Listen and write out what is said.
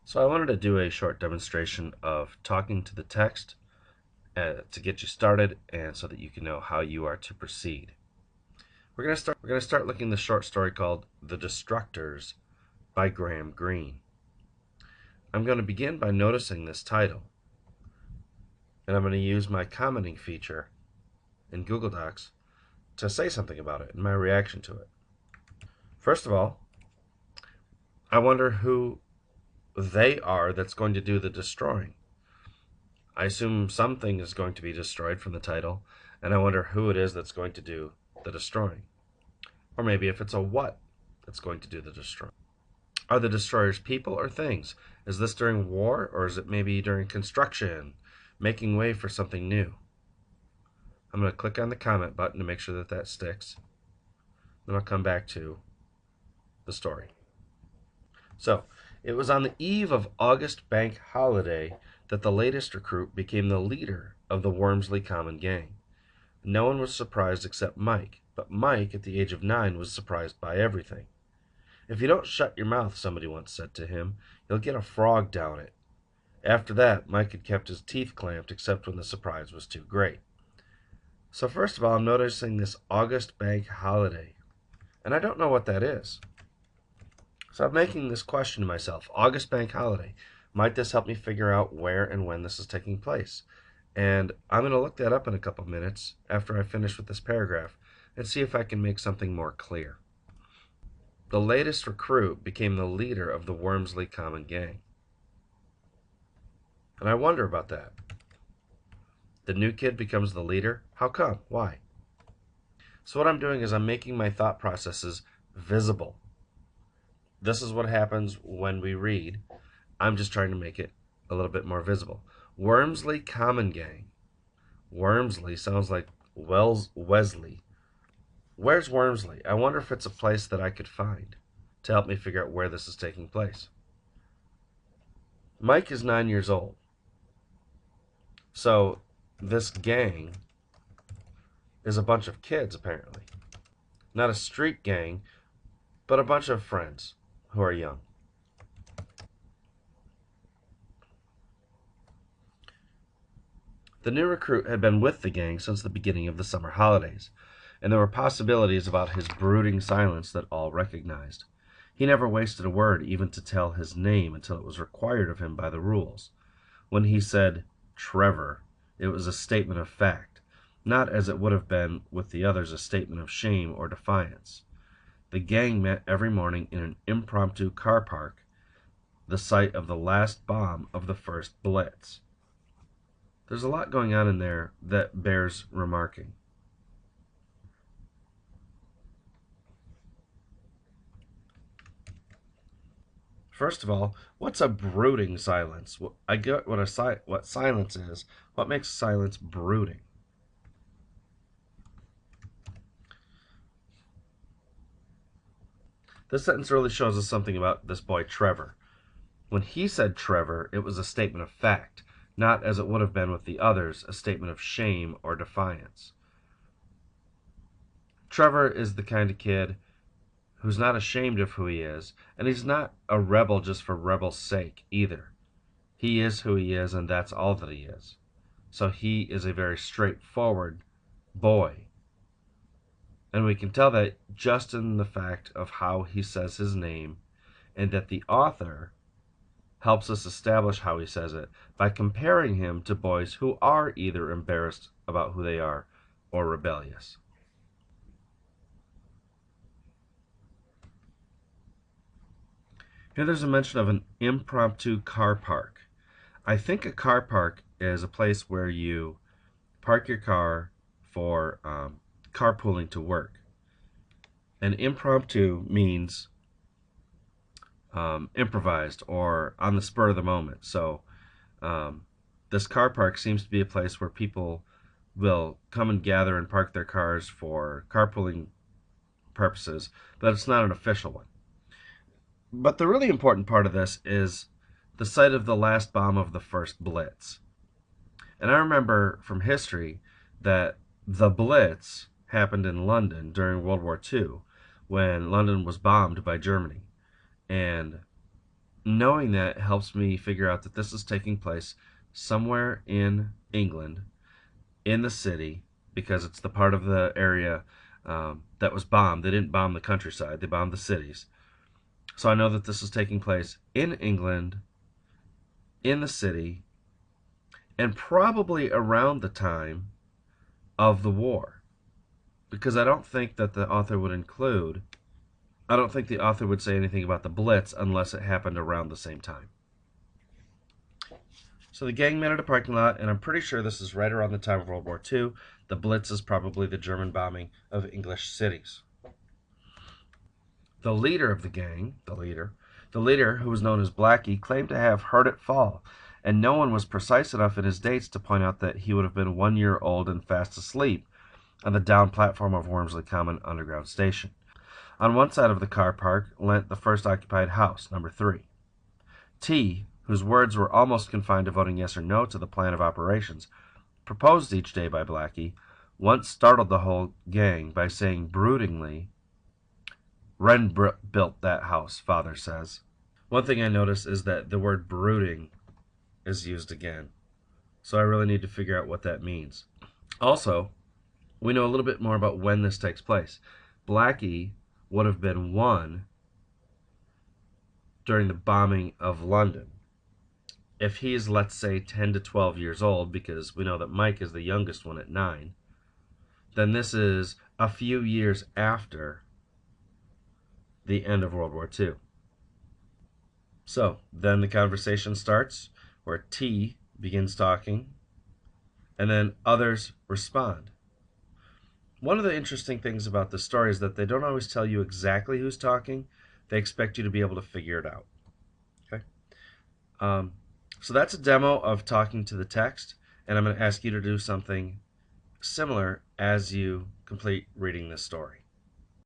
So I wanted to do a short demonstration of talking to the text to get you started and so that you can know how you are to proceed. We're going to start looking at the short story called The Destructors by Graham Greene. I'm going to begin by noticing this title, and I'm going to use my commenting feature in Google Docs to say something about it and my reaction to it. First of all, I wonder who they are that's going to do the destroying. I assume something is going to be destroyed from the title, and I wonder who it is that's going to do the destroying. Or maybe if it's a what that's going to do the destroying. Are the destroyers people or things? Is this during war, or is it maybe during construction, making way for something new? I'm going to click on the comment button to make sure that that sticks. Then I'll come back to the story. So, it was on the eve of August Bank Holiday that the latest recruit became the leader of the Wormsley Common Gang. No one was surprised except Mike, but Mike, at the age of 9, was surprised by everything. "If you don't shut your mouth," somebody once said to him, "you'll get a frog down it." After that, Mike had kept his teeth clamped except when the surprise was too great. So first of all, I'm noticing this August Bank Holiday, and I don't know what that is. So I'm making this question to myself: August Bank Holiday, might this help me figure out where and when this is taking place? And I'm going to look that up in a couple minutes after I finish with this paragraph and see if I can make something more clear. The latest recruit became the leader of the Wormsley Common Gang. And I wonder about that. The new kid becomes the leader? How come? Why? So what I'm doing is I'm making my thought processes visible. This is what happens when we read. I'm just trying to make it a little bit more visible. Wormsley Common Gang. Wormsley sounds like Wesley. Where's Wormsley? I wonder if it's a place that I could find to help me figure out where this is taking place. Mike is 9 years old. So this gang is a bunch of kids, apparently. Not a street gang, but a bunch of friends who are young. The new recruit had been with the gang since the beginning of the summer holidays, and there were possibilities about his brooding silence that all recognized. He never wasted a word even to tell his name until it was required of him by the rules. When he said Trevor, it was a statement of fact, not as it would have been with the others a statement of shame or defiance. The gang met every morning in an impromptu car park, the site of the last bomb of the first Blitz. There's a lot going on in there that bears remarking. First of all, what's a brooding silence? I get what silence is. What makes silence brooding? This sentence really shows us something about this boy Trevor. When he said Trevor, it was a statement of fact, not as it would have been with the others, a statement of shame or defiance. Trevor is the kind of kid who's not ashamed of who he is, and he's not a rebel just for rebel's sake either. He is who he is, and that's all that he is. So he is a very straightforward boy. And we can tell that just in the fact of how he says his name, and that the author helps us establish how he says it by comparing him to boys who are either embarrassed about who they are or rebellious. Here there's a mention of an impromptu car park. I think a car park is a place where you park your car for carpooling to work. And impromptu means improvised or on the spur of the moment. So this car park seems to be a place where people will come and gather and park their cars for carpooling purposes, but it's not an official one. But the really important part of this is the site of the last bomb of the first Blitz. And I remember from history that the Blitz happened in London during World War II when London was bombed by Germany. And knowing that helps me figure out that this is taking place somewhere in England, in the city, because it's the part of the area that was bombed. They didn't bomb the countryside, they bombed the cities. So I know that this is taking place in England, in the city, and probably around the time of the war. Because I don't think that the author would include, I don't think the author would say anything about the Blitz unless it happened around the same time. So the gang met at a parking lot, and I'm pretty sure this is right around the time of World War II. The Blitz is probably the German bombing of English cities. The leader of the gang, the leader, who was known as Blackie, claimed to have heard it fall, and no one was precise enough in his dates to point out that he would have been 1 year old and fast asleep on the down platform of Wormsley Common Underground Station. On one side of the car park leant the first occupied house, number 3. T, whose words were almost confined to voting yes or no to the plan of operations proposed each day by Blackie, once startled the whole gang by saying broodingly, "Wren built that house, father says." One thing I notice is that the word brooding is used again, so I really need to figure out what that means. Also, we know a little bit more about when this takes place. Blackie would have been 1 during the bombing of London. If he's, let's say, 10 to 12 years old, because we know that Mike is the youngest one at 9, then this is a few years after the end of World War II. So then the conversation starts where T begins talking, and then others respond. One of the interesting things about the story is that they don't always tell you exactly who's talking. They expect you to be able to figure it out. Okay. So that's a demo of talking to the text, and I'm going to ask you to do something similar as you complete reading this story.